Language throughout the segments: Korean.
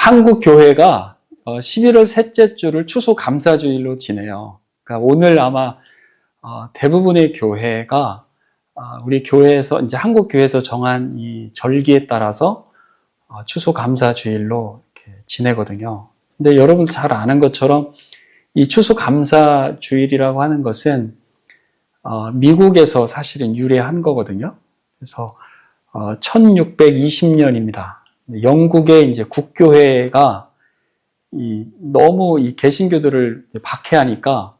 한국 교회가 11월 셋째 주를 추수감사주일로 지내요. 그러니까 오늘 아마 대부분의 교회가 우리 교회에서 이제 한국 교회에서 정한 이 절기에 따라서 추수감사주일로 이렇게 지내거든요. 근데 여러분 잘 아는 것처럼 이 추수감사주일이라고 하는 것은 미국에서 사실은 유래한 거거든요. 그래서 1620년입니다. 영국의 이제 국교회가 너무 이 개신교들을 박해하니까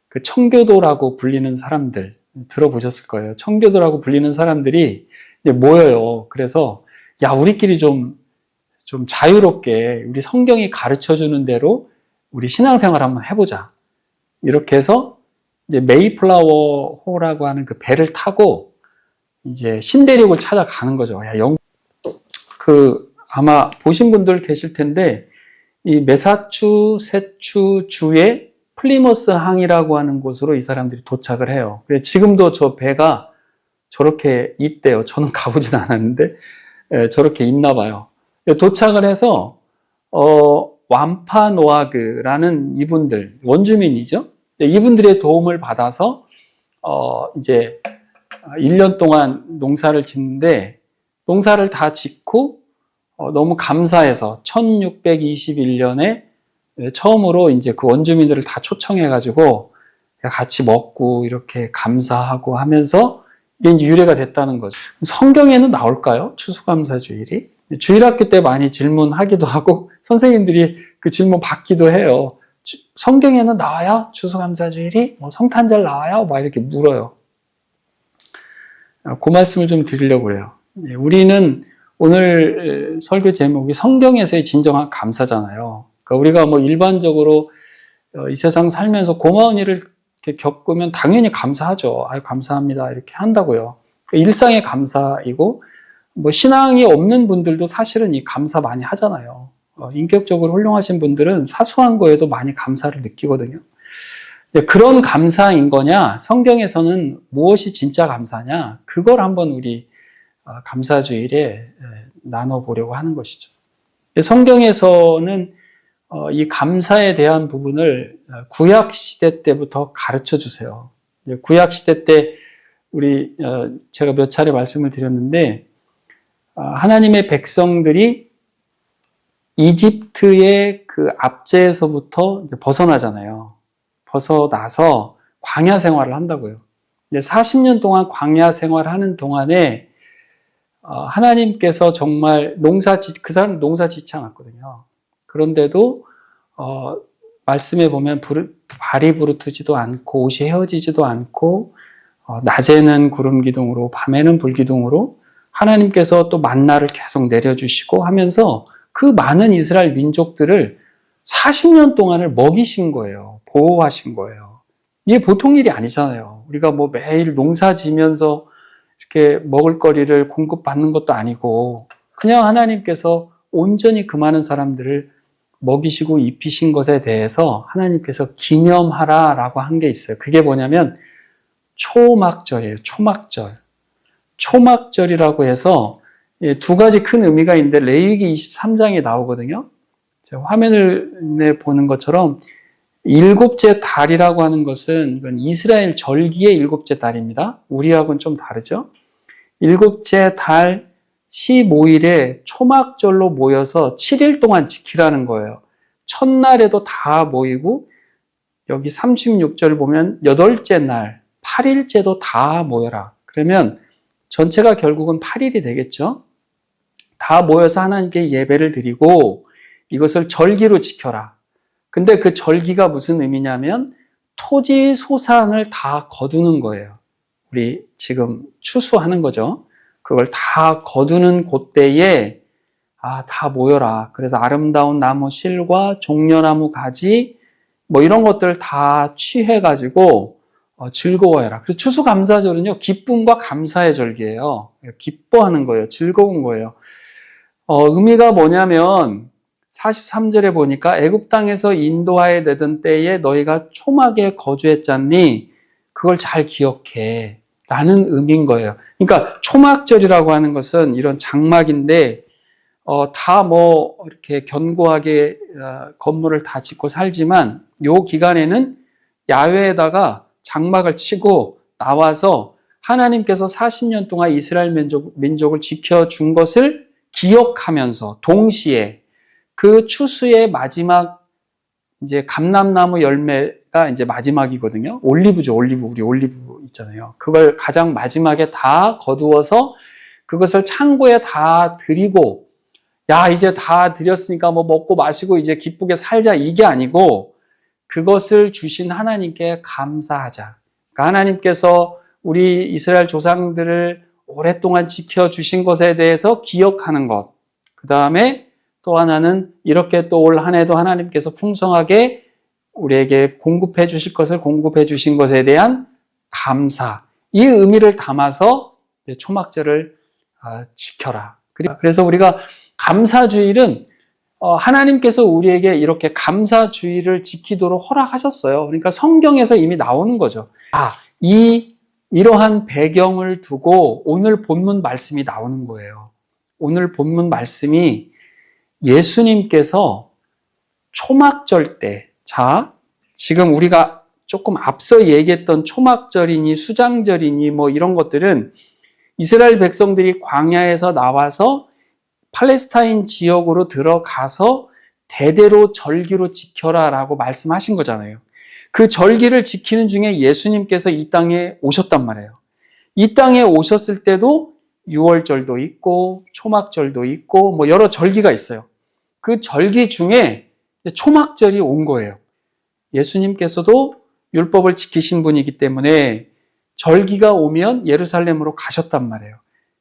그 청교도라고 불리는 사람들 들어보셨을 거예요. 청교도라고 불리는 사람들이 이제 모여요. 그래서 야, 우리끼리 좀 자유롭게 우리 성경이 가르쳐 주는 대로 우리 신앙생활 한번 해보자. 이렇게 해서 이제 메이플라워 호라고 하는 그 배를 타고 이제 신대륙을 찾아가는 거죠. 야, 아마 보신 분들 계실 텐데, 이 매사추세츠 주의 플리머스 항이라고 하는 곳으로 이 사람들이 도착을 해요. 지금도 저 배가 저렇게 있대요. 저는 가보진 않았는데, 저렇게 있나 봐요. 도착을 해서, 완파노아그라는 이분들, 원주민이죠. 이분들의 도움을 받아서, 이제 1년 동안 농사를 짓는데, 농사를 다 짓고, 너무 감사해서 1621년에 처음으로 이제 그 원주민들을 다 초청해가지고 같이 먹고 이렇게 감사하고 하면서 이게 이제 유래가 됐다는 거죠. 성경에는 나올까요? 추수감사주일이? 주일학교 때 많이 질문하기도 하고 선생님들이 그 질문 받기도 해요. 성경에는 나와요? 추수감사주일이? 성탄절 나와요? 막 이렇게 물어요. 그 말씀을 좀 드리려고 해요. 우리는 오늘 설교 제목이 성경에서의 진정한 감사잖아요. 그러니까 우리가 뭐 일반적으로 이 세상 살면서 고마운 일을 이렇게 겪으면 당연히 감사하죠. 아유, 감사합니다. 이렇게 한다고요. 그러니까 일상의 감사이고, 뭐 신앙이 없는 분들도 사실은 이 감사 많이 하잖아요. 인격적으로 훌륭하신 분들은 사소한 거에도 많이 감사를 느끼거든요. 그런 감사인 거냐? 성경에서는 무엇이 진짜 감사냐? 그걸 한번 우리 감사주일에 나눠보려고 하는 것이죠. 성경에서는 이 감사에 대한 부분을 구약시대 때부터 가르쳐 주세요. 구약시대 때 제가 몇 차례 말씀을 드렸는데, 하나님의 백성들이 이집트의 그 압제에서부터 이제 벗어나잖아요. 벗어나서 광야 생활을 한다고요. 40년 동안 광야 생활을 하는 동안에 하나님께서 정말 그 사람은 농사 짓지 않았거든요. 그런데도 말씀에 보면 발이 부르트지도 않고 옷이 헤어지지도 않고 낮에는 구름 기둥으로 밤에는 불 기둥으로 하나님께서 또 만나를 계속 내려주시고 하면서 그 많은 이스라엘 민족들을 40년 동안을 먹이신 거예요. 보호하신 거예요. 이게 보통 일이 아니잖아요. 우리가 뭐 매일 농사 지면서 이렇게 먹을거리를 공급받는 것도 아니고 그냥 하나님께서 온전히 그 많은 사람들을 먹이시고 입히신 것에 대해서 하나님께서 기념하라라고 한 게 있어요. 그게 뭐냐면 초막절이에요. 초막절. 초막절이라고 해서 두 가지 큰 의미가 있는데 레위기 23장에 나오거든요. 제가 화면을 보는 것처럼 일곱째 달이라고 하는 것은 이건 이스라엘 절기의 일곱째 달입니다. 우리하고는 좀 다르죠. 일곱째 달 15일에 초막절로 모여서 7일 동안 지키라는 거예요. 첫날에도 다 모이고 여기 36절 보면 8째 날 8일째도 다 모여라. 그러면 전체가 결국은 8일이 되겠죠. 다 모여서 하나님께 예배를 드리고 이것을 절기로 지켜라. 근데 그 절기가 무슨 의미냐면 토지 소산을 다 거두는 거예요. 우리 지금 추수하는 거죠. 그걸 다 거두는 그때에 다 모여라. 그래서 아름다운 나무 실과 종려나무 가지 뭐 이런 것들 다 취해가지고 즐거워해라. 그래서 추수감사절은요, 기쁨과 감사의 절기예요. 기뻐하는 거예요. 즐거운 거예요. 의미가 뭐냐면 43절에 보니까 애굽 땅에서 인도하여 내던 때에 너희가 초막에 거주했잖니 그걸 잘 기억해 라는 의미인 거예요. 그러니까 초막절이라고 하는 것은 이런 장막인데 다 뭐 이렇게 견고하게 건물을 다 짓고 살지만 요 기간에는 야외에다가 장막을 치고 나와서 하나님께서 40년 동안 이스라엘 민족을 지켜준 것을 기억하면서 동시에 그 추수의 마지막 이제 감람나무 열매가 이제 마지막이거든요. 올리브죠, 올리브. 우리 올리브 있잖아요. 그걸 가장 마지막에 다 거두어서 그것을 창고에 다 드리고, 야, 이제 다 드렸으니까 뭐 먹고 마시고 이제 기쁘게 살자, 이게 아니고 그것을 주신 하나님께 감사하자. 그러니까 하나님께서 우리 이스라엘 조상들을 오랫동안 지켜주신 것에 대해서 기억하는 것. 그 다음에 또 하나는 이렇게 또 올 한 해도 하나님께서 풍성하게 우리에게 공급해 주실 것을 공급해 주신 것에 대한 감사. 이 의미를 담아서 초막절을 지켜라. 그래서 우리가 감사주일은 하나님께서 우리에게 이렇게 감사주일을 지키도록 허락하셨어요. 그러니까 성경에서 이미 나오는 거죠. 이러한 배경을 두고 오늘 본문 말씀이 나오는 거예요. 오늘 본문 말씀이 예수님께서 초막절 때, 지금 우리가 조금 앞서 얘기했던 초막절이니 수장절이니 뭐 이런 것들은 이스라엘 백성들이 광야에서 나와서 팔레스타인 지역으로 들어가서 대대로 절기로 지켜라라고 말씀하신 거잖아요. 그 절기를 지키는 중에 예수님께서 이 땅에 오셨단 말이에요. 이 땅에 오셨을 때도 유월절도 있고 초막절도 있고 뭐 여러 절기가 있어요. 그 절기 중에 초막절이 온 거예요. 예수님께서도 율법을 지키신 분이기 때문에 절기가 오면 예루살렘으로 가셨단 말이에요.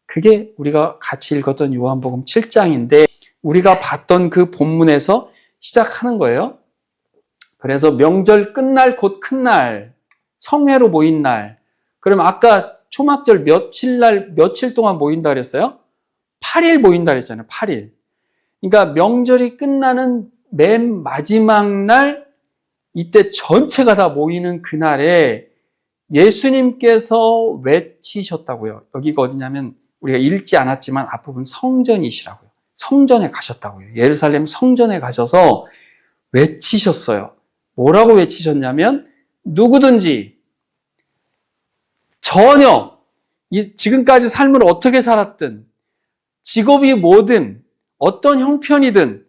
그게 우리가 같이 읽었던 요한복음 7장인데 우리가 봤던 그 본문에서 시작하는 거예요. 그래서 명절 끝날 곧 큰 날, 성회로 모인 날. 그럼 아까 초막절 며칠 동안 모인다 그랬어요? 8일 모인다 그랬잖아요. 8일. 그러니까 명절이 끝나는 맨 마지막 날, 이때 전체가 다 모이는 그날에 예수님께서 외치셨다고요. 여기가 어디냐면 우리가 읽지 않았지만 앞부분 성전이시라고요. 성전에 가셨다고요. 예루살렘 성전에 가셔서 외치셨어요. 뭐라고 외치셨냐면 누구든지 전혀 지금까지 삶을 어떻게 살았든 직업이 뭐든 어떤 형편이든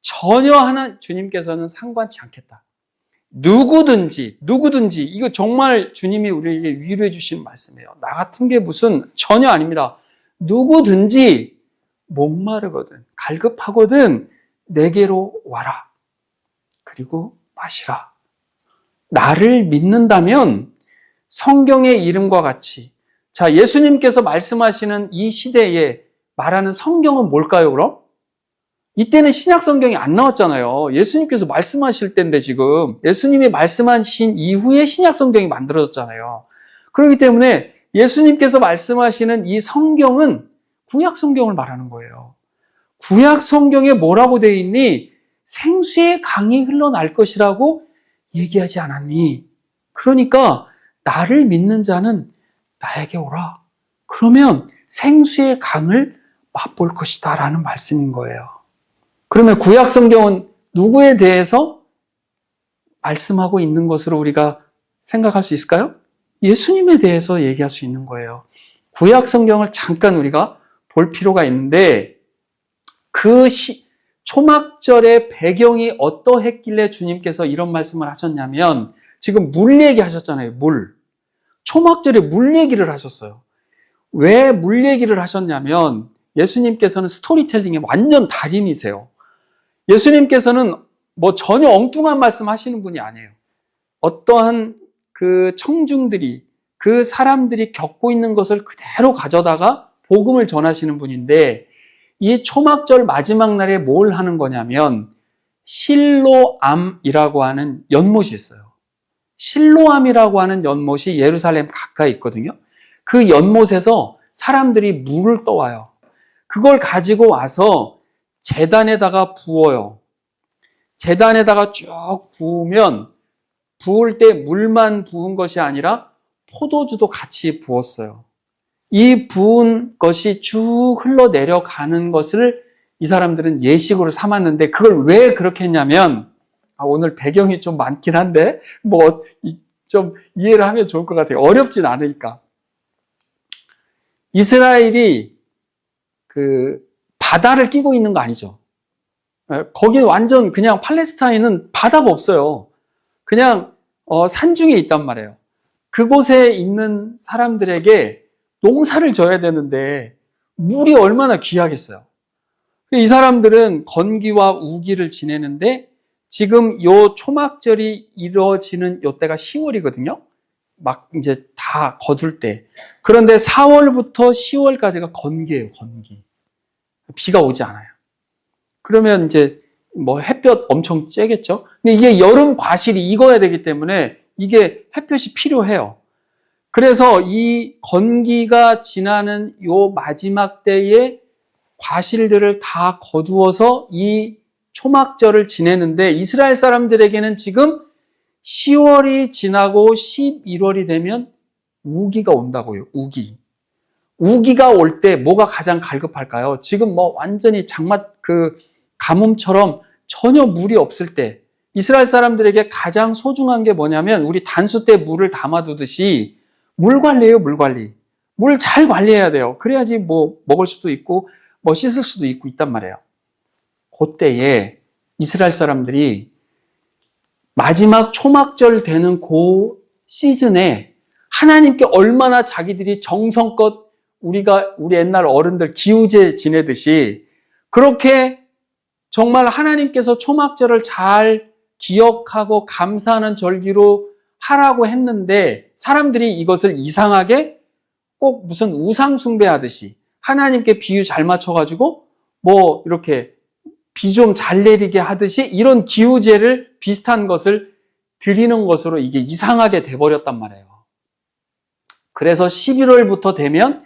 전혀 주님께서는 상관치 않겠다. 누구든지 이거 정말 주님이 우리에게 위로해 주신 말씀이에요. 나 같은 게 무슨 전혀 아닙니다. 누구든지 목마르거든 갈급하거든 내게로 와라. 그리고 마시라. 나를 믿는다면 성경의 이름과 같이 예수님께서 말씀하시는 이 시대에 말하는 성경은 뭘까요, 그럼? 이때는 신약 성경이 안 나왔잖아요. 예수님께서 말씀하실 때인데 지금 예수님이 말씀하신 이후에 신약 성경이 만들어졌잖아요. 그렇기 때문에 예수님께서 말씀하시는 이 성경은 구약 성경을 말하는 거예요. 구약 성경에 뭐라고 되어 있니? 생수의 강이 흘러날 것이라고 얘기하지 않았니? 그러니까 나를 믿는 자는 나에게 오라. 그러면 생수의 강을 맛볼 것이다 라는 말씀인 거예요. 그러면 구약 성경은 누구에 대해서 말씀하고 있는 것으로 우리가 생각할 수 있을까요? 예수님에 대해서 얘기할 수 있는 거예요. 구약 성경을 잠깐 우리가 볼 필요가 있는데 그 초막절의 배경이 어떠했길래 주님께서 이런 말씀을 하셨냐면 지금 물 얘기하셨잖아요. 물. 초막절에 물 얘기를 하셨어요. 왜 물 얘기를 하셨냐면 예수님께서는 스토리텔링의 완전 달인이세요. 예수님께서는 뭐 전혀 엉뚱한 말씀 하시는 분이 아니에요. 어떠한 그 청중들이 그 사람들이 겪고 있는 것을 그대로 가져다가 복음을 전하시는 분인데 이 초막절 마지막 날에 뭘 하는 거냐면 실로암이라고 하는 연못이 있어요. 실로암이라고 하는 연못이 예루살렘 가까이 있거든요. 그 연못에서 사람들이 물을 떠와요. 그걸 가지고 와서 제단에다가 부어요. 제단에다가 쭉 부으면 부을 때 물만 부은 것이 아니라 포도주도 같이 부었어요. 이 부은 것이 쭉 흘러내려가는 것을 이 사람들은 예식으로 삼았는데 그걸 왜 그렇게 했냐면, 오늘 배경이 좀 많긴 한데 좀 이해를 하면 좋을 것 같아요. 어렵진 않으니까. 이스라엘이 그 바다를 끼고 있는 거 아니죠. 거기 완전 그냥 팔레스타인은 바다가 없어요. 그냥 산중에 있단 말이에요. 그곳에 있는 사람들에게 농사를 져야 되는데 물이 얼마나 귀하겠어요. 이 사람들은 건기와 우기를 지내는데 지금 요 초막절이 이루어지는 요 때가 10월이거든요. 막 이제 다 거둘 때. 그런데 4월부터 10월까지가 건기예요, 건기. 비가 오지 않아요. 그러면 이제 햇볕 엄청 쬐겠죠? 근데 이게 여름 과실이 익어야 되기 때문에 이게 햇볕이 필요해요. 그래서 이 건기가 지나는 요 마지막 때에 과실들을 다 거두어서 이 초막절을 지내는데 이스라엘 사람들에게는 지금 10월이 지나고 11월이 되면 우기가 온다고요. 우기가 올 때 뭐가 가장 갈급할까요? 지금 완전히 가뭄처럼 전혀 물이 없을 때 이스라엘 사람들에게 가장 소중한 게 뭐냐면 우리 단수 때 물을 담아두듯이 물 관리예요, 물 관리. 물 잘 관리해야 돼요. 그래야지 먹을 수도 있고 씻을 수도 있고 있단 말이에요. 그때에 이스라엘 사람들이 마지막 초막절 되는 그 시즌에 하나님께 얼마나 자기들이 정성껏 우리 옛날 어른들 기우제 지내듯이 그렇게 정말 하나님께서 초막절을 잘 기억하고 감사하는 절기로 하라고 했는데 사람들이 이것을 이상하게 꼭 무슨 우상 숭배하듯이 하나님께 비유 잘 맞춰가지고 이렇게 비 좀 잘 내리게 하듯이 이런 기우제를 비슷한 것을 드리는 것으로 이게 이상하게 돼버렸단 말이에요. 그래서 11월부터 되면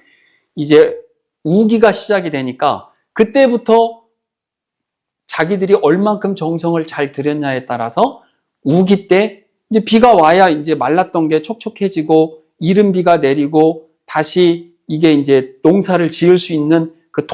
이제 우기가 시작이 되니까 그때부터 자기들이 얼만큼 정성을 잘 들였냐에 따라서 우기 때 이제 비가 와야 이제 말랐던 게 촉촉해지고 이른 비가 내리고 다시 이게 이제 농사를 지을 수 있는 그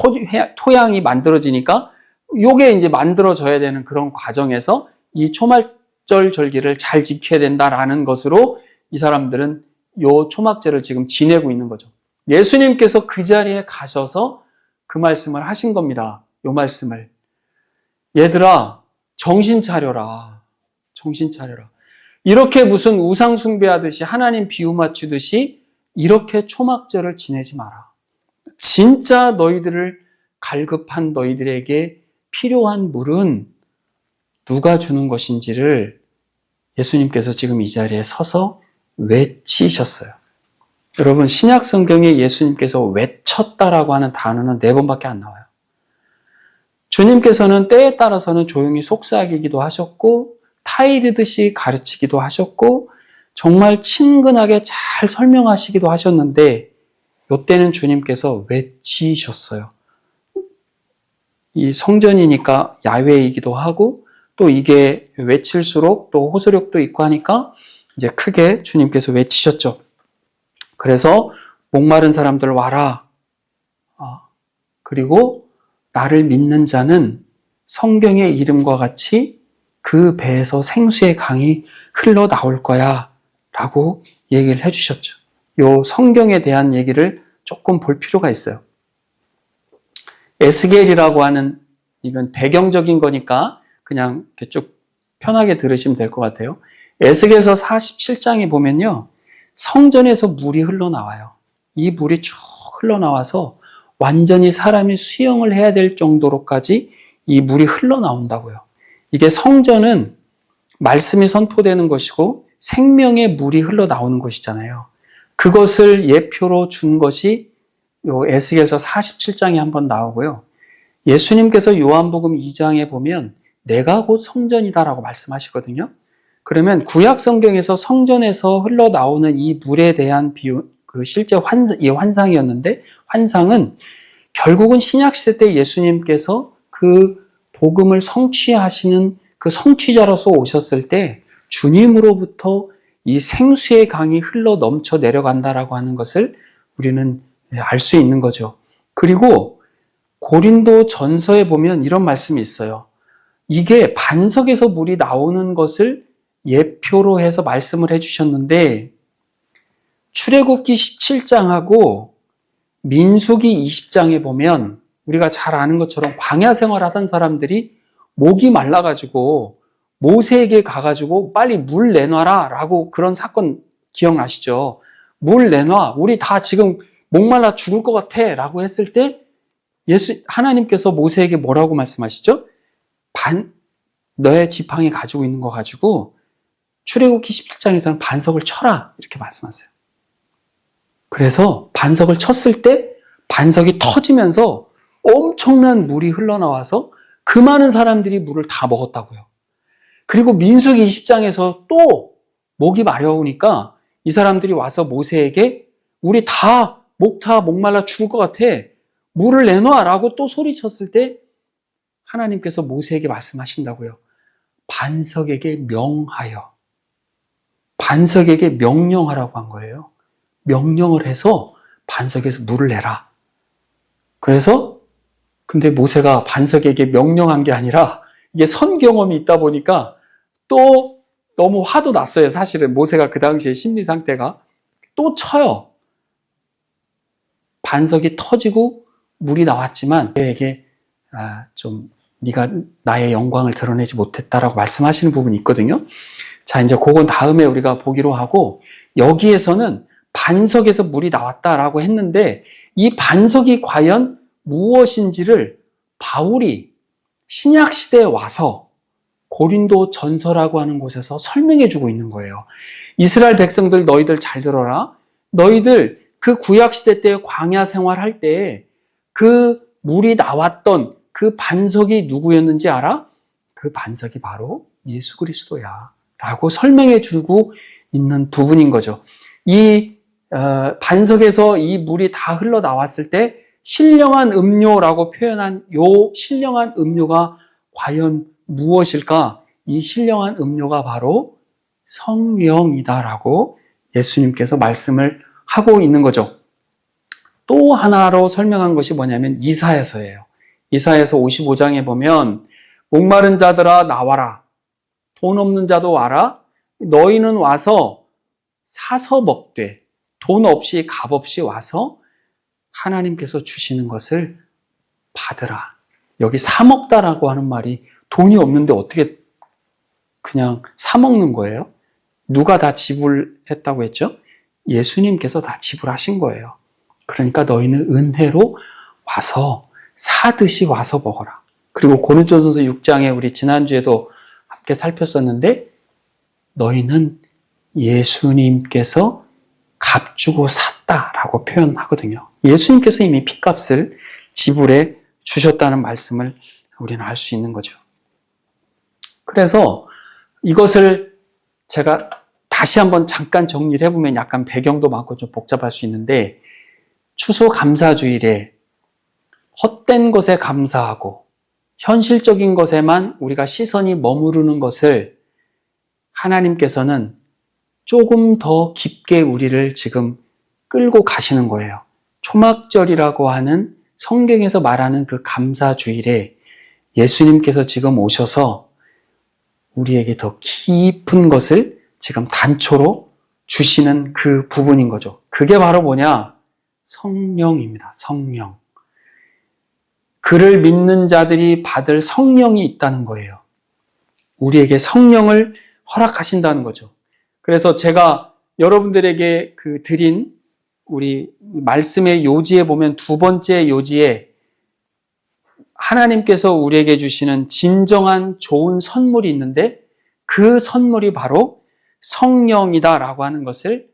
토양이 만들어지니까 요게 이제 만들어져야 되는 그런 과정에서 이 초막절 절기를 잘 지켜야 된다라는 것으로 이 사람들은 요 초막절을 지금 지내고 있는 거죠. 예수님께서 그 자리에 가셔서 그 말씀을 하신 겁니다. 요 말씀을. 얘들아, 정신 차려라. 정신 차려라. 이렇게 무슨 우상 숭배하듯이 하나님 비유 맞추듯이 이렇게 초막절을 지내지 마라. 진짜 너희들을 갈급한 너희들에게 필요한 물은 누가 주는 것인지를 예수님께서 지금 이 자리에 서서 외치셨어요. 여러분, 신약 성경에 예수님께서 외쳤다라고 하는 단어는 4번밖에 안 나와요. 주님께서는 때에 따라서는 조용히 속삭이기도 하셨고 타이르듯이 가르치기도 하셨고 정말 친근하게 잘 설명하시기도 하셨는데 이때는 주님께서 외치셨어요. 이 성전이니까 야외이기도 하고 또 이게 외칠수록 또 호소력도 있고 하니까 이제 크게 주님께서 외치셨죠. 그래서 목마른 사람들 와라. 그리고 나를 믿는 자는 성경의 이름과 같이 그 배에서 생수의 강이 흘러나올 거야 라고 얘기를 해주셨죠. 요 성경에 대한 얘기를 조금 볼 필요가 있어요. 에스겔이라고 하는 이건 배경적인 거니까 그냥 이렇게 쭉 편하게 들으시면 될 것 같아요. 에스겔서 47장에 보면요. 성전에서 물이 흘러나와요. 이 물이 쭉 흘러나와서 완전히 사람이 수영을 해야 될 정도로까지 이 물이 흘러나온다고요. 이게 성전은 말씀이 선포되는 것이고 생명의 물이 흘러나오는 것이잖아요. 그것을 예표로 준 것이 요 에스겔서 47장에 한번 나오고요. 예수님께서 요한복음 2장에 보면 내가 곧 성전이다라고 말씀하시거든요. 그러면 구약 성경에서 성전에서 흘러나오는 이 물에 대한 비유, 실제 환상이었는데 환상은 결국은 신약 시대 때 예수님께서 그 복음을 성취하시는 그 성취자로서 오셨을 때 주님으로부터 이 생수의 강이 흘러 넘쳐 내려간다라고 하는 것을 우리는 알 수 있는 거죠. 그리고 고린도 전서에 보면 이런 말씀이 있어요. 이게 반석에서 물이 나오는 것을 예표로 해서 말씀을 해주셨는데, 출애굽기 17장하고 민수기 20장에 보면 우리가 잘 아는 것처럼 광야 생활하던 사람들이 목이 말라가지고 모세에게 가가지고 빨리 물 내놔라 라고, 그런 사건 기억나시죠? 물 내놔, 우리 다 지금 목말라 죽을 것 같아 라고 했을 때 하나님께서 모세에게 뭐라고 말씀하시죠? 너의 지팡이 가지고 있는 거 가지고 출애굽기 17장에서는 반석을 쳐라 이렇게 말씀하세요. 그래서 반석을 쳤을 때 반석이 터지면서 엄청난 물이 흘러나와서 그 많은 사람들이 물을 다 먹었다고요. 그리고 민수기 20장에서 또 목이 마려우니까 이 사람들이 와서 모세에게 우리 다 목말라 죽을 것 같아, 물을 내놔 라고 또 소리쳤을 때 하나님께서 모세에게 말씀하신다고요. 반석에게 명령하라고 한 거예요. 명령을 해서 반석에서 물을 내라. 그래서 근데 모세가 반석에게 명령한 게 아니라 이게 선 경험이 있다 보니까 또 너무 화도 났어요. 사실은 모세가 그 당시에 심리 상태가 또 쳐요. 반석이 터지고 물이 나왔지만 그에게 좀 네가 나의 영광을 드러내지 못했다라고 말씀하시는 부분이 있거든요. 자, 이제 그건 다음에 우리가 보기로 하고, 여기에서는 반석에서 물이 나왔다라고 했는데 이 반석이 과연 무엇인지를 바울이 신약 시대에 와서 고린도 전서라고 하는 곳에서 설명해 주고 있는 거예요. 이스라엘 백성들, 너희들 잘 들어라. 너희들 그 구약 시대 때 광야 생활할 때 그 물이 나왔던 그 반석이 누구였는지 알아? 그 반석이 바로 예수 그리스도야 라고 설명해 주고 있는 부분인 거죠. 이 반석에서 이 물이 다 흘러나왔을 때 신령한 음료라고 표현한 요 신령한 음료가 과연 무엇일까? 이 신령한 음료가 바로 성령이다라고 예수님께서 말씀을 하고 있는 거죠. 또 하나로 설명한 것이 뭐냐면 이사야서예요. 이사야서 55장에 보면 목마른 자들아 나와라, 돈 없는 자도 와라, 너희는 와서 사서 먹되, 돈 없이 값 없이 와서 하나님께서 주시는 것을 받으라. 여기 사 먹다라고 하는 말이 돈이 없는데 어떻게 그냥 사 먹는 거예요? 누가 다 지불했다고 했죠? 예수님께서 다 지불하신 거예요. 그러니까 너희는 은혜로 와서 사듯이 와서 먹어라. 그리고 고린도전서 6장에 우리 지난주에도 함께 살폈었는데, 너희는 예수님께서 값 주고 샀다라고 표현하거든요. 예수님께서 이미 핏값을 지불해 주셨다는 말씀을 우리는 알 수 있는 거죠. 그래서 이것을 제가 다시 한번 잠깐 정리를 해보면 약간 배경도 많고 좀 복잡할 수 있는데, 추수감사주일에 헛된 것에 감사하고 현실적인 것에만 우리가 시선이 머무르는 것을 하나님께서는 조금 더 깊게 우리를 지금 끌고 가시는 거예요. 초막절이라고 하는 성경에서 말하는 그 감사주일에 예수님께서 지금 오셔서 우리에게 더 깊은 것을 지금 단초로 주시는 그 부분인 거죠. 그게 바로 뭐냐? 성령입니다. 성령. 그를 믿는 자들이 받을 성령이 있다는 거예요. 우리에게 성령을 허락하신다는 거죠. 그래서 제가 여러분들에게 드린 우리 말씀의 요지에 보면 두 번째 요지에 하나님께서 우리에게 주시는 진정한 좋은 선물이 있는데 그 선물이 바로 성령이다라고 하는 것을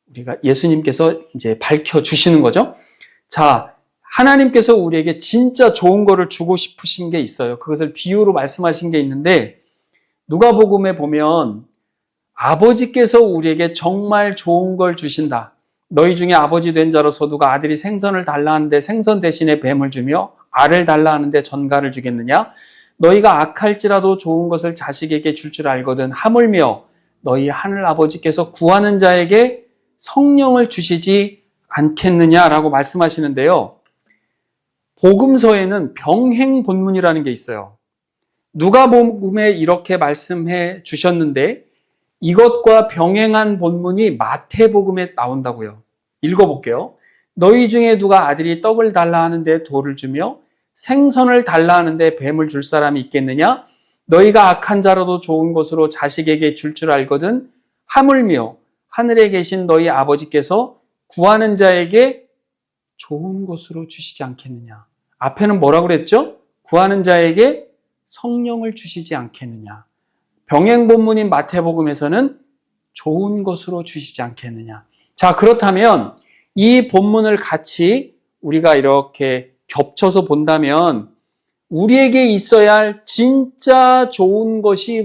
우리가 예수님께서 이제 밝혀주시는 거죠. 자, 하나님께서 우리에게 진짜 좋은 거를 주고 싶으신 게 있어요. 그것을 비유로 말씀하신 게 있는데, 누가복음에 보면 아버지께서 우리에게 정말 좋은 걸 주신다. 너희 중에 아버지 된 자로서 누가 아들이 생선을 달라 하는데 생선 대신에 뱀을 주며 알을 달라 하는데 전갈을 주겠느냐? 너희가 악할지라도 좋은 것을 자식에게 줄 줄 알거든 하물며 너희 하늘 아버지께서 구하는 자에게 성령을 주시지 않겠느냐라고 말씀하시는데요. 복음서에는 병행 본문이라는 게 있어요. 누가복음에 이렇게 말씀해 주셨는데 이것과 병행한 본문이 마태복음에 나온다고요. 읽어볼게요. 너희 중에 누가 아들이 떡을 달라 하는데 돌을 주며 생선을 달라 하는데 뱀을 줄 사람이 있겠느냐? 너희가 악한 자라도 좋은 것으로 자식에게 줄 줄 알거든 하물며 하늘에 계신 너희 아버지께서 구하는 자에게 좋은 것으로 주시지 않겠느냐? 앞에는 뭐라고 그랬죠? 구하는 자에게 성령을 주시지 않겠느냐? 병행 본문인 마태복음에서는 좋은 것으로 주시지 않겠느냐? 자, 그렇다면 이 본문을 같이 우리가 이렇게 겹쳐서 본다면 우리에게 있어야 할 진짜 좋은 것이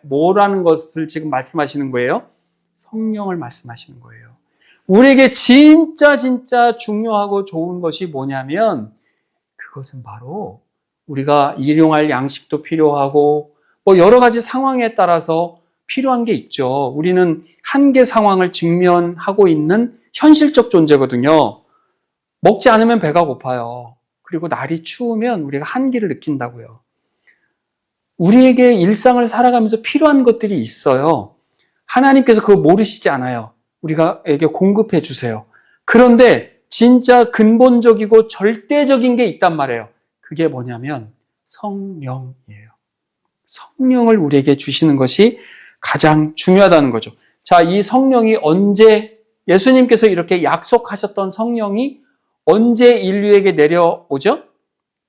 뭐라는 것을 지금 말씀하시는 거예요? 성령을 말씀하시는 거예요. 우리에게 진짜 중요하고 좋은 것이 뭐냐면 그것은 바로 우리가 일용할 양식도 필요하고 여러 가지 상황에 따라서 필요한 게 있죠. 우리는 한계 상황을 직면하고 있는 현실적 존재거든요. 먹지 않으면 배가 고파요. 그리고 날이 추우면 우리가 한기를 느낀다고요. 우리에게 일상을 살아가면서 필요한 것들이 있어요. 하나님께서 그거 모르시지 않아요. 우리가에게 공급해 주세요. 그런데 진짜 근본적이고 절대적인 게 있단 말이에요. 그게 뭐냐면 성령이에요. 성령을 우리에게 주시는 것이 가장 중요하다는 거죠. 자, 이 성령이 언제 예수님께서 이렇게 약속하셨던 성령이 언제 인류에게 내려오죠?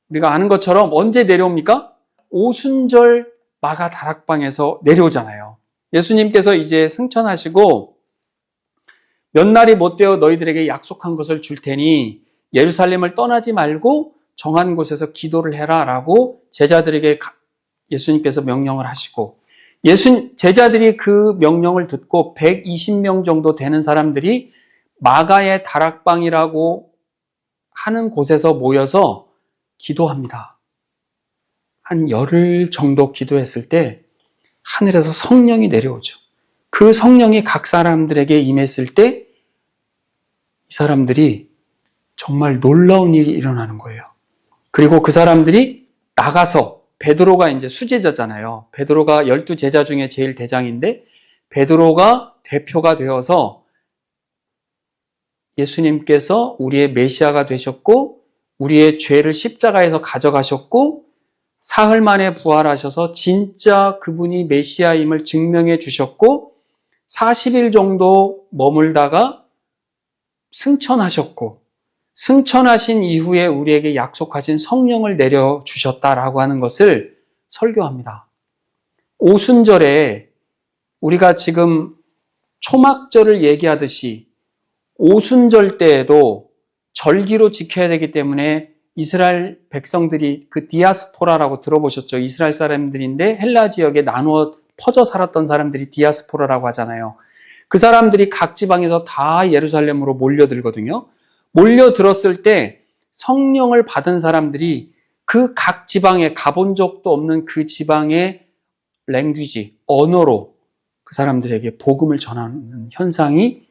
우리가 아는 것처럼 언제 내려옵니까? 오순절 마가 다락방에서 내려오잖아요. 예수님께서 이제 승천하시고 몇 날이 못 되어 너희들에게 약속한 것을 줄 테니 예루살렘을 떠나지 말고 정한 곳에서 기도를 해라 라고 제자들에게 예수님께서 명령을 하시고 제자들이 그 명령을 듣고 120명 정도 되는 사람들이 마가의 다락방이라고 하는 곳에서 모여서 기도합니다. 한 열흘 정도 기도했을 때 하늘에서 성령이 내려오죠. 그 성령이 각 사람들에게 임했을 때 이 사람들이 정말 놀라운 일이 일어나는 거예요. 그리고 그 사람들이 나가서 베드로가 이제 수제자잖아요. 베드로가 12제자 중에 제일 대장인데 베드로가 대표가 되어서 예수님께서 우리의 메시아가 되셨고 우리의 죄를 십자가에서 가져가셨고 사흘 만에 부활하셔서 진짜 그분이 메시아임을 증명해 주셨고 40일 정도 머물다가 승천하셨고 승천하신 이후에 우리에게 약속하신 성령을 내려주셨다라고 하는 것을 설교합니다. 오순절에 우리가 지금 초막절을 얘기하듯이 오순절 때에도 절기로 지켜야 되기 때문에 이스라엘 백성들이 그 디아스포라라고 들어보셨죠? 이스라엘 사람들인데 헬라 지역에 나누어 퍼져 살았던 사람들이 디아스포라라고 하잖아요. 그 사람들이 각 지방에서 다 예루살렘으로 몰려들거든요. 몰려들었을 때 성령을 받은 사람들이 그 각 지방에 가본 적도 없는 그 지방의 랭귀지, 언어로 그 사람들에게 복음을 전하는 현상이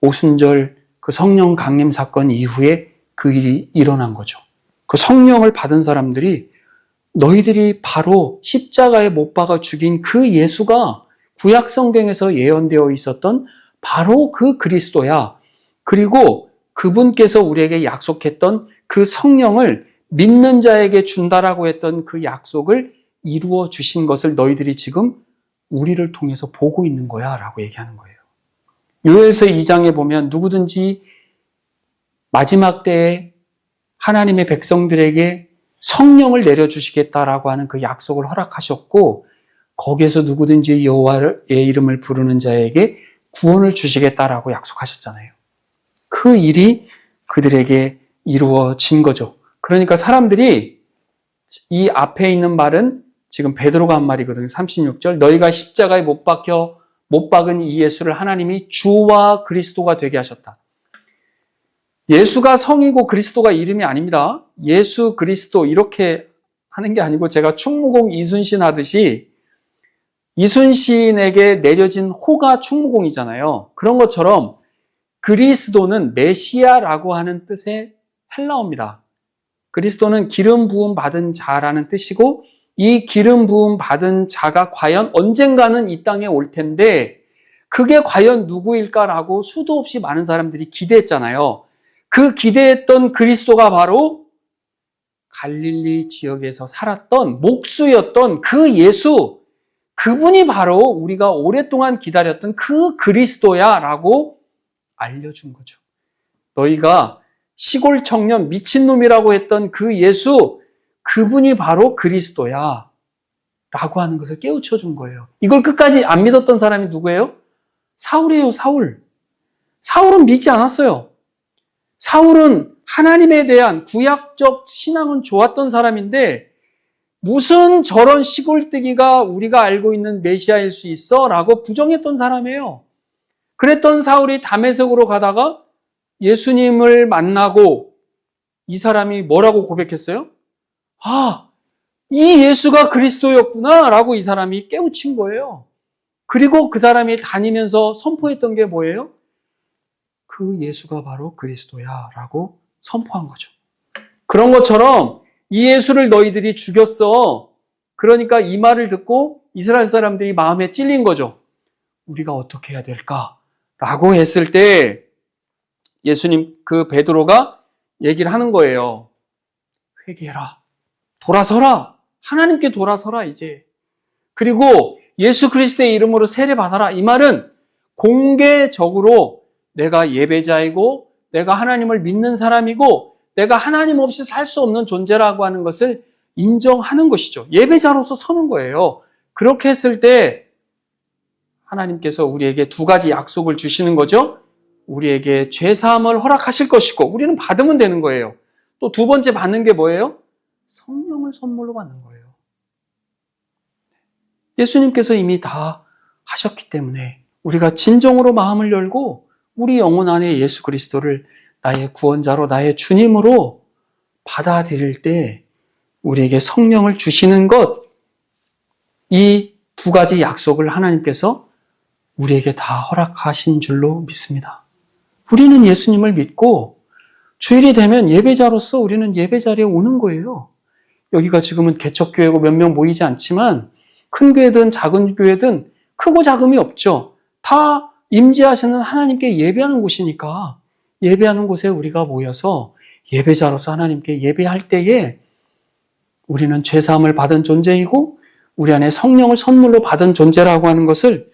오순절 그 성령 강림 사건 이후에 그 일이 일어난 거죠. 그 성령을 받은 사람들이 너희들이 바로 십자가에 못 박아 죽인 그 예수가 구약 성경에서 예언되어 있었던 바로 그 그리스도야. 그리고 그분께서 우리에게 약속했던 그 성령을 믿는 자에게 준다라고 했던 그 약속을 이루어 주신 것을 너희들이 지금 우리를 통해서 보고 있는 거야 라고 얘기하는 거예요. 요엘서 2장에 보면 누구든지 마지막 때에 하나님의 백성들에게 성령을 내려주시겠다라고 하는 그 약속을 허락하셨고 거기에서 누구든지 여호와의 이름을 부르는 자에게 구원을 주시겠다라고 약속하셨잖아요. 그 일이 그들에게 이루어진 거죠. 그러니까 사람들이 이 앞에 있는 말은 지금 베드로가 한 말이거든요. 36절 너희가 십자가에 못 박은 이 예수를 하나님이 주와 그리스도가 되게 하셨다. 예수가 성이고 그리스도가 이름이 아닙니다. 예수 그리스도 이렇게 하는 게 아니고 제가 충무공 이순신 하듯이 이순신에게 내려진 호가 충무공이잖아요. 그런 것처럼 그리스도는 메시아라고 하는 뜻의 헬라어입니다. 그리스도는 기름 부음 받은 자라는 뜻이고 이 기름 부음 받은 자가 과연 언젠가는 이 땅에 올 텐데 그게 과연 누구일까라고 수도 없이 많은 사람들이 기대했잖아요. 그 기대했던 그리스도가 바로 갈릴리 지역에서 살았던 목수였던 그 예수, 그분이 바로 우리가 오랫동안 기다렸던 그 그리스도야 라고 알려준 거죠. 너희가 시골 청년 미친놈이라고 했던 그 예수, 그분이 바로 그리스도야 라고 하는 것을 깨우쳐 준 거예요. 이걸 끝까지 안 믿었던 사람이 누구예요? 사울이에요, 사울. 사울은 믿지 않았어요. 사울은 하나님에 대한 구약적 신앙은 좋았던 사람인데 무슨 저런 시골뜨기가 우리가 알고 있는 메시아일 수 있어? 라고 부정했던 사람이에요. 그랬던 사울이 다메섹으로 가다가 예수님을 만나고 이 사람이 뭐라고 고백했어요? 아, 이 예수가 그리스도였구나 라고 이 사람이 깨우친 거예요. 그리고 그 사람이 다니면서 선포했던 게 뭐예요? 그 예수가 바로 그리스도야 라고 선포한 거죠. 그런 것처럼 이 예수를 너희들이 죽였어. 그러니까 이 말을 듣고 이스라엘 사람들이 마음에 찔린 거죠. 우리가 어떻게 해야 될까? 라고 했을 때 예수님, 그 베드로가 얘기를 하는 거예요. 회개해라. 돌아서라. 하나님께 돌아서라 이제. 그리고 예수 그리스도의 이름으로 세례받아라. 이 말은 공개적으로 내가 예배자이고 내가 하나님을 믿는 사람이고 내가 하나님 없이 살 수 없는 존재라고 하는 것을 인정하는 것이죠. 예배자로서 서는 거예요. 그렇게 했을 때 하나님께서 우리에게 두 가지 약속을 주시는 거죠. 우리에게 죄사함을 허락하실 것이고 우리는 받으면 되는 거예요. 또 두 번째 받는 게 뭐예요? 성령을 선물로 받는 거예요. 예수님께서 이미 다 하셨기 때문에 우리가 진정으로 마음을 열고 우리 영혼 안에 예수 그리스도를 나의 구원자로 나의 주님으로 받아들일 때 우리에게 성령을 주시는 것, 이 두 가지 약속을 하나님께서 우리에게 다 허락하신 줄로 믿습니다. 우리는 예수님을 믿고 주일이 되면 예배자로서 우리는 예배자리에 오는 거예요. 여기가 지금은 개척교회고 몇 명 모이지 않지만 큰 교회든 작은 교회든 크고 작음이 없죠. 다 임재하시는 하나님께 예배하는 곳이니까 예배하는 곳에 우리가 모여서 예배자로서 하나님께 예배할 때에 우리는 죄사함을 받은 존재이고 우리 안에 성령을 선물로 받은 존재라고 하는 것을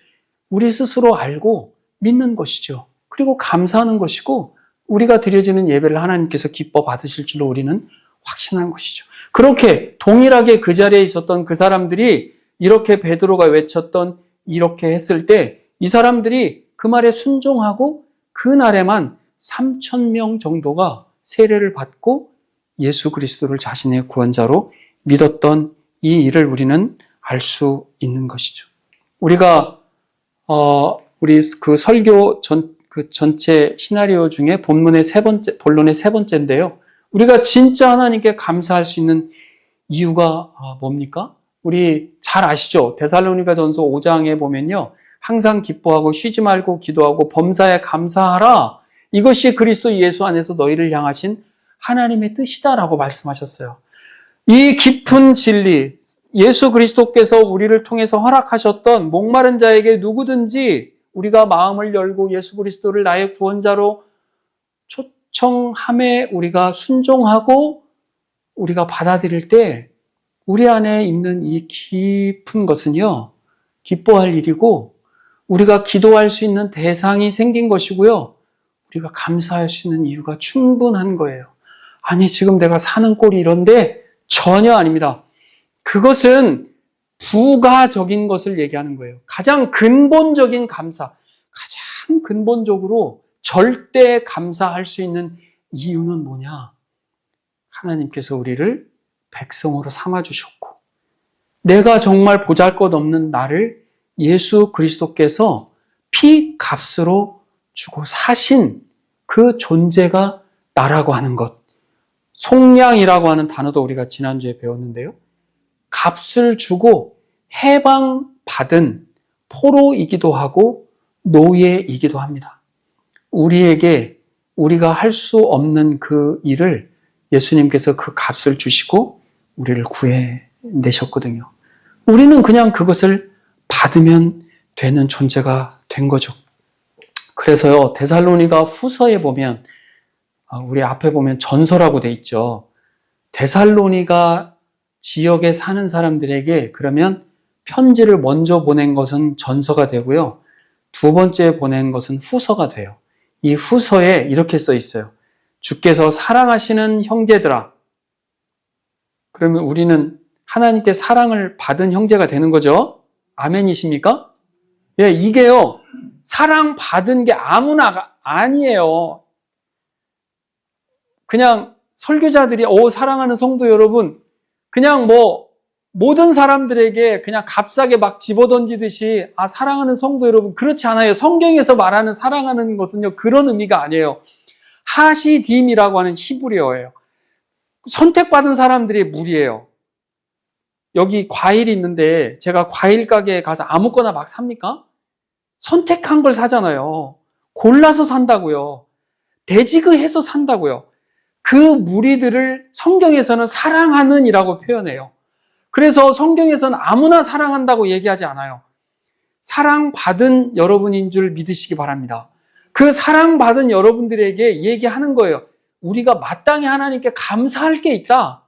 우리 스스로 알고 믿는 것이죠. 그리고 감사하는 것이고 우리가 드려지는 예배를 하나님께서 기뻐 받으실 줄로 우리는 확신한 것이죠. 그렇게 동일하게 그 자리에 있었던 그 사람들이 이렇게 베드로가 외쳤던 이렇게 했을 때 이 사람들이 그 말에 순종하고 그날에만 3,000명 정도가 세례를 받고 예수 그리스도를 자신의 구원자로 믿었던 이 일을 우리는 알 수 있는 것이죠. 우리가 우리 그 설교 전체 시나리오 중에 본론의 세 번째인데요. 우리가 진짜 하나님께 감사할 수 있는 이유가 뭡니까? 우리 잘 아시죠? 데살로니가전서 5장에 보면요. 항상 기뻐하고 쉬지 말고 기도하고 범사에 감사하라. 이것이 그리스도 예수 안에서 너희를 향하신 하나님의 뜻이다라고 말씀하셨어요. 이 깊은 진리, 예수 그리스도께서 우리를 통해서 허락하셨던 목마른 자에게 누구든지 우리가 마음을 열고 예수 그리스도를 나의 구원자로 초청함에 우리가 순종하고 우리가 받아들일 때 우리 안에 있는 이 깊은 것은요, 기뻐할 일이고 우리가 기도할 수 있는 대상이 생긴 것이고요. 우리가 감사할 수 있는 이유가 충분한 거예요. 아니, 지금 내가 사는 꼴이 이런데 전혀 아닙니다. 그것은 부가적인 것을 얘기하는 거예요. 가장 근본적인 감사, 가장 근본적으로 절대 감사할 수 있는 이유는 뭐냐? 하나님께서 우리를 백성으로 삼아주셨고 내가 정말 보잘것없는 나를 예수 그리스도께서 피 값으로 주고 사신 그 존재가 나라고 하는 것. 속량이라고 하는 단어도 우리가 지난주에 배웠는데요. 값을 주고 해방받은 포로이기도 하고 노예이기도 합니다. 우리에게 우리가 할 수 없는 그 일을 예수님께서 그 값을 주시고 우리를 구해내셨거든요. 우리는 그냥 그것을 받으면 되는 존재가 된 거죠. 그래서요, 데살로니가 후서에 보면, 우리 앞에 보면 전서라고 돼 있죠. 데살로니가 지역에 사는 사람들에게 그러면 편지를 먼저 보낸 것은 전서가 되고요. 두 번째 보낸 것은 후서가 돼요. 이 후서에 이렇게 써 있어요. 주께서 사랑하시는 형제들아. 그러면 우리는 하나님께 사랑을 받은 형제가 되는 거죠. 아멘이십니까? 예, 이게요. 사랑받은 게 아무나 아니에요. 그냥 설교자들이 사랑하는 성도 여러분, 그냥 모든 사람들에게 그냥 값싸게 막 집어던지듯이 사랑하는 성도 여러분, 그렇지 않아요. 성경에서 말하는 사랑하는 것은요, 그런 의미가 아니에요. 하시딤이라고 하는 히브리어예요. 선택받은 사람들의 무리예요. 여기 과일이 있는데 제가 과일 가게에 가서 아무거나 막 삽니까? 선택한 걸 사잖아요. 골라서 산다고요. 대지그해서 산다고요. 그 무리들을 성경에서는 사랑하는 이라고 표현해요. 그래서 성경에서는 아무나 사랑한다고 얘기하지 않아요. 사랑받은 여러분인 줄 믿으시기 바랍니다. 그 사랑받은 여러분들에게 얘기하는 거예요. 우리가 마땅히 하나님께 감사할 게 있다.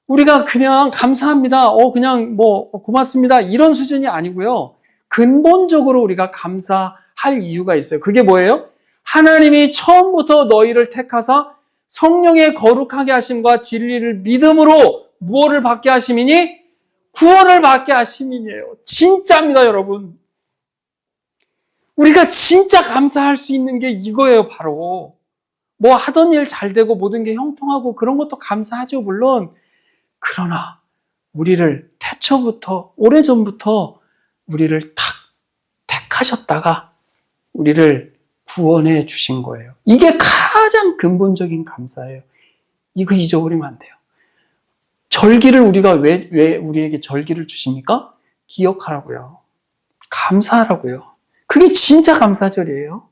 우리가 그냥 감사합니다. 그냥 고맙습니다. 이런 수준이 아니고요. 근본적으로 우리가 감사할 이유가 있어요. 그게 뭐예요? 하나님이 처음부터 너희를 택하사 성령의 거룩하게 하심과 진리를 믿음으로 무엇을 받게 하심이니? 구원을 받게 하심이에요. 진짜입니다, 여러분. 우리가 진짜 감사할 수 있는 게 이거예요, 바로. 하던 일 잘 되고 모든 게 형통하고 그런 것도 감사하죠, 물론. 그러나 우리를 태초부터, 오래전부터 우리를 탁 택하셨다가 우리를 구원해 주신 거예요. 이게 가장 근본적인 감사예요. 이거 잊어버리면 안 돼요. 절기를 우리가 왜 우리에게 절기를 주십니까? 기억하라고요. 감사하라고요. 그게 진짜 감사절이에요.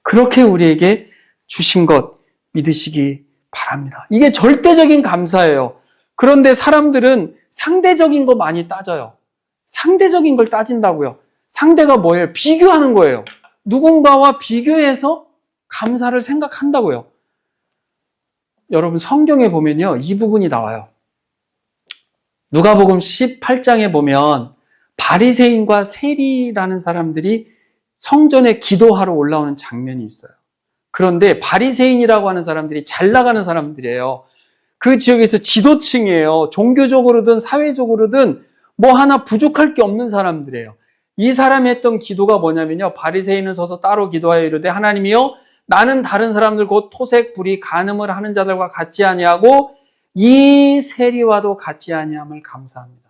그렇게 우리에게 주신 것 믿으시기 바랍니다. 이게 절대적인 감사예요. 그런데 사람들은 상대적인 거 많이 따져요. 상대적인 걸 따진다고요. 상대가 뭐예요? 비교하는 거예요. 누군가와 비교해서 감사를 생각한다고요. 여러분 성경에 보면요. 이 부분이 나와요. 누가복음 18장에 보면 바리새인과 세리라는 사람들이 성전에 기도하러 올라오는 장면이 있어요. 그런데 바리새인이라고 하는 사람들이 잘 나가는 사람들이에요. 그 지역에서 지도층이에요. 종교적으로든 사회적으로든 하나 부족할 게 없는 사람들이에요. 이 사람이 했던 기도가 뭐냐면요. 바리새인은 서서 따로 기도하여 이르되 하나님이여 나는 다른 사람들 곧 토색, 불의, 간음을 하는 자들과 같지 아니하고 이 세리와도 같지 아니함을 감사합니다.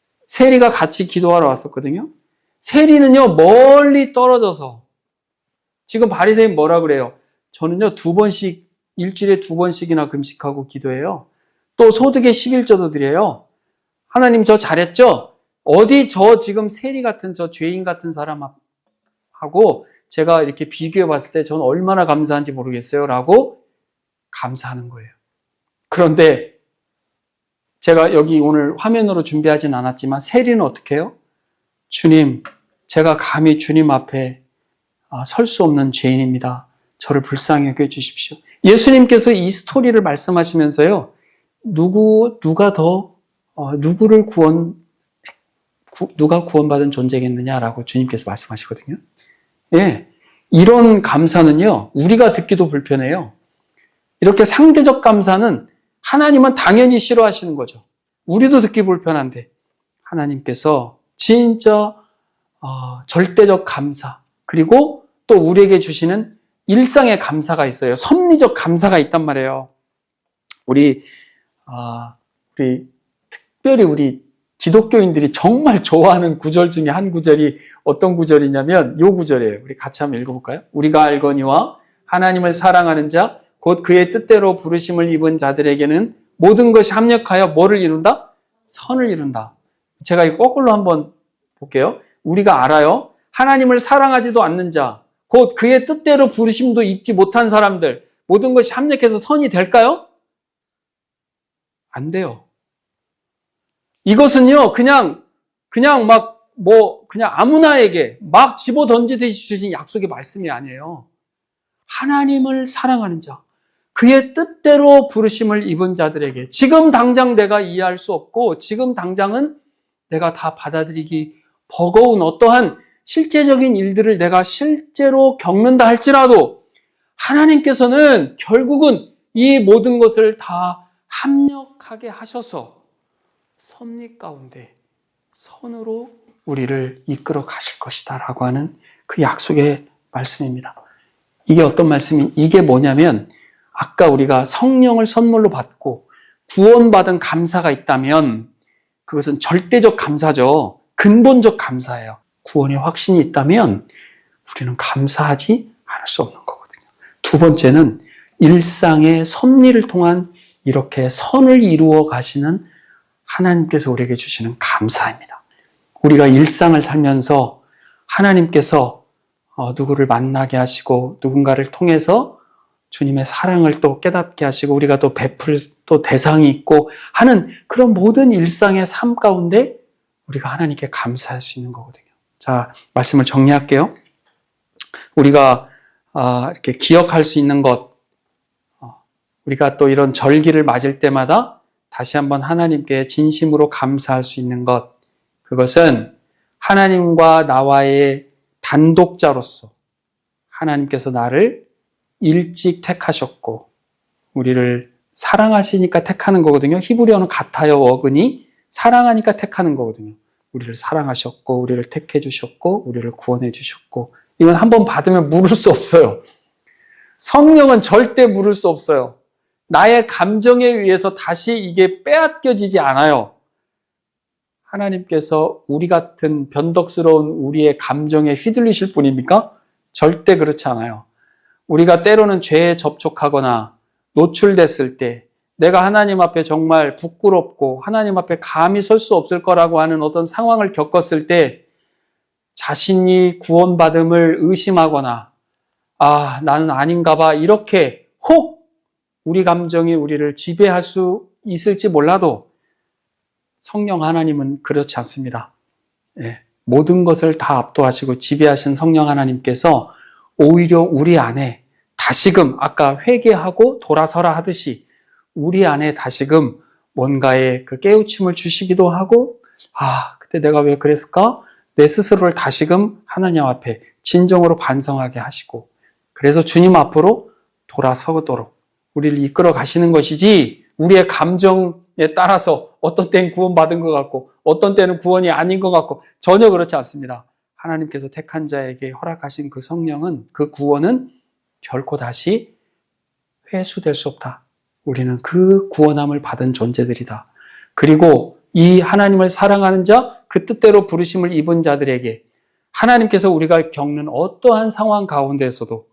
세리가 같이 기도하러 왔었거든요. 세리는요 멀리 떨어져서 지금 바리새인 뭐라 그래요? 저는요 일주일에 2번씩이나 금식하고 기도해요. 또 소득의 11조도 드려요. 하나님 저 잘했죠? 어디 저 지금 세리 같은 저 죄인 같은 사람하고 제가 이렇게 비교해 봤을 때 저는 얼마나 감사한지 모르겠어요. 라고 감사하는 거예요. 그런데 제가 여기 오늘 화면으로 준비하진 않았지만 세리는 어떻게 해요? 주님, 제가 감히 주님 앞에 설 수 없는 죄인입니다. 저를 불쌍히 여겨 주십시오. 예수님께서 이 스토리를 말씀하시면서요. 누가 구원받은 존재겠느냐라고 주님께서 말씀하시거든요. 예. 이런 감사는요, 우리가 듣기도 불편해요. 이렇게 상대적 감사는 하나님은 당연히 싫어하시는 거죠. 우리도 듣기 불편한데, 하나님께서 진짜, 절대적 감사, 그리고 또 우리에게 주시는 일상의 감사가 있어요. 섭리적 감사가 있단 말이에요. 우리 특별히 우리 기독교인들이 정말 좋아하는 구절 중에 한 구절이 어떤 구절이냐면 이 구절이에요. 우리 같이 한번 읽어볼까요? 우리가 알거니와 하나님을 사랑하는 자, 곧 그의 뜻대로 부르심을 입은 자들에게는 모든 것이 합력하여 뭐를 이룬다? 선을 이룬다. 제가 이거 거꾸로 한번 볼게요. 우리가 알아요. 하나님을 사랑하지도 않는 자, 곧 그의 뜻대로 부르심도 입지 못한 사람들, 모든 것이 합력해서 선이 될까요? 안 돼요. 이것은요, 그냥 그냥 아무나에게 막 집어 던지듯이 주신 약속의 말씀이 아니에요. 하나님을 사랑하는 자, 그의 뜻대로 부르심을 입은 자들에게 지금 당장 내가 이해할 수 없고 지금 당장은 내가 다 받아들이기 버거운 어떠한 실제적인 일들을 내가 실제로 겪는다 할지라도 하나님께서는 결국은 이 모든 것을 다 합력하게 하셔서 섭리 가운데 선으로 우리를 이끌어 가실 것이다 라고 하는 그 약속의 말씀입니다. 이게 어떤 말씀이, 이게 뭐냐면 아까 우리가 성령을 선물로 받고 구원받은 감사가 있다면 그것은 절대적 감사죠. 근본적 감사예요. 구원의 확신이 있다면 우리는 감사하지 않을 수 없는 거거든요. 두 번째는 일상의 섭리를 통한 이렇게 선을 이루어 가시는 하나님께서 우리에게 주시는 감사입니다. 우리가 일상을 살면서 하나님께서 누구를 만나게 하시고 누군가를 통해서 주님의 사랑을 또 깨닫게 하시고 우리가 또 베풀 또 대상이 있고 하는 그런 모든 일상의 삶 가운데 우리가 하나님께 감사할 수 있는 거거든요. 자, 말씀을 정리할게요. 우리가 이렇게 기억할 수 있는 것, 우리가 또 이런 절기를 맞을 때마다 다시 한번 하나님께 진심으로 감사할 수 있는 것, 그것은 하나님과 나와의 단독자로서 하나님께서 나를 일찍 택하셨고 우리를 사랑하시니까 택하는 거거든요. 히브리어는 같아요. 어근이 사랑하니까 택하는 거거든요. 우리를 사랑하셨고 우리를 택해 주셨고 우리를 구원해 주셨고, 이건 한번 받으면 물을 수 없어요. 성령은 절대 물을 수 없어요. 나의 감정에 의해서 다시 이게 빼앗겨지지 않아요. 하나님께서 우리 같은 변덕스러운 우리의 감정에 휘둘리실 뿐입니까? 절대 그렇지 않아요. 우리가 때로는 죄에 접촉하거나 노출됐을 때 내가 하나님 앞에 정말 부끄럽고 하나님 앞에 감히 설 수 없을 거라고 하는 어떤 상황을 겪었을 때 자신이 구원받음을 의심하거나 나는 아닌가 봐 이렇게 혹 우리 감정이 우리를 지배할 수 있을지 몰라도 성령 하나님은 그렇지 않습니다. 모든 것을 다 압도하시고 지배하신 성령 하나님께서 오히려 우리 안에 다시금 아까 회개하고 돌아서라 하듯이 우리 안에 다시금 뭔가의 그 깨우침을 주시기도 하고 그때 내가 왜 그랬을까? 내 스스로를 다시금 하나님 앞에 진정으로 반성하게 하시고 그래서 주님 앞으로 돌아서도록 우리를 이끌어 가시는 것이지 우리의 감정에 따라서 어떤 때는 구원받은 것 같고 어떤 때는 구원이 아닌 것 같고 전혀 그렇지 않습니다. 하나님께서 택한 자에게 허락하신 그 성령은 그 구원은 결코 다시 회수될 수 없다. 우리는 그 구원함을 받은 존재들이다. 그리고 이 하나님을 사랑하는 자, 그 뜻대로 부르심을 입은 자들에게 하나님께서 우리가 겪는 어떠한 상황 가운데에서도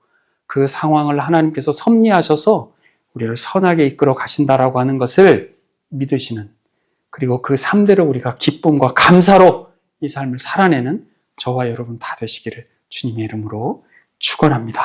그 상황을 하나님께서 섭리하셔서 우리를 선하게 이끌어 가신다라고 하는 것을 믿으시는, 그리고 그 삶대로 우리가 기쁨과 감사로 이 삶을 살아내는 저와 여러분 다 되시기를 주님의 이름으로 축원합니다.